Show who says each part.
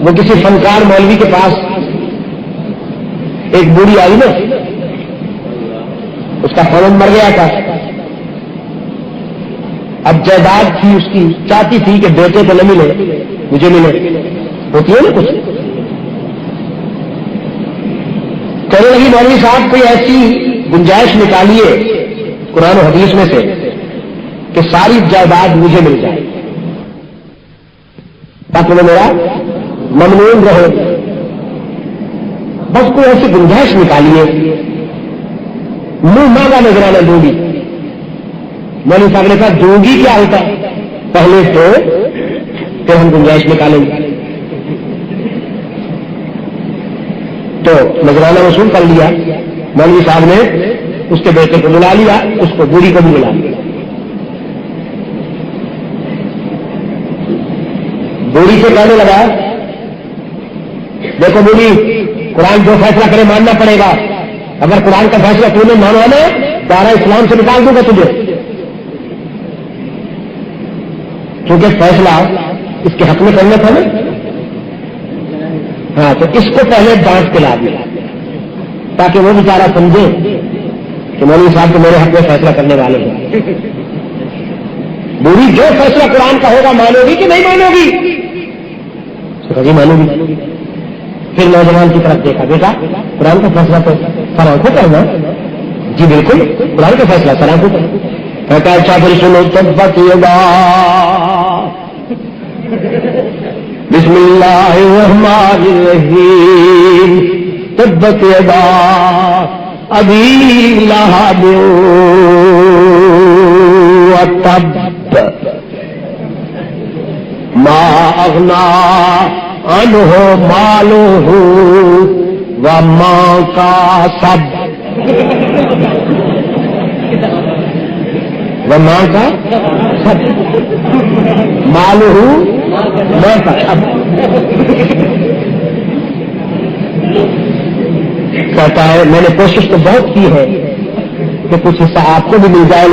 Speaker 1: وہ کسی فنکار مولوی کے پاس ایک بوڑھی آئی نا، اس کا خاوند مر گیا تھا، اب جائیداد تھی اس کی، چاہتی تھی کہ بیٹے کو نہ ملے مجھے ملے، ہوتی ہے نا کچھ، کہنے لگی مولوی صاحب کوئی ایسی گنجائش نکالیے قرآن و حدیث میں سے کہ ساری جائیداد مجھے مل جائے تاکہ وہ میرا ممنون رہے، بس کوئی ایسی گنجائش نکالیے، منہ مانگا نظرانہ دوں گی۔ مولوی صاحب نے کہا دوں گی کیا ہوتا ہے، پہلے تو پھر ہم گنجائش نکالیں گے۔ تو نظرانہ وصول کر لیا، مولوی صاحب نے اس کے بیٹے کو بلا لیا، اس کو بوڑھی کو بھی بلا لیا۔ بوڑھی سے کہنے لگا دیکھو بوڑھی، قرآن جو فیصلہ کرے ماننا پڑے گا، اگر قرآن کا فیصلہ تو نے مانوانا دائرہ اسلام سے نکال دوں گا تجھے، کیونکہ فیصلہ اس کے حق میں کرنا تھا نا۔ ہاں تو اس کو پہلے ڈانٹ کے لا دیا تاکہ وہ بیچارہ سمجھے کہ مولوی صاحب تو میرے حق میں فیصلہ کرنے والے ہیں۔ بوڑھی جو فیصلہ قرآن کا ہوگا مانو گی کہ نہیں مانو گی؟ جی مانو گی۔ پھر نوجوان کی طرف دیکھا، بیٹا قرآن کا فیصلہ تو سر آنکھوں کرنا، جی بالکل قرآن کا فیصلہ سر آنکھوں کرنا۔ کہتا اچھا پھر سنو، تبت یدا بسم اللہ الرحمن الرحیم، تبت یدا ابی لہب وتب ما اغنا عنہ مالہ وما کسب وما کسب مالہ ما کسب۔ کہتا ہے میں نے کوشش تو بہت کی ہے کہ کچھ حصہ آپ کو بھی مل جائے،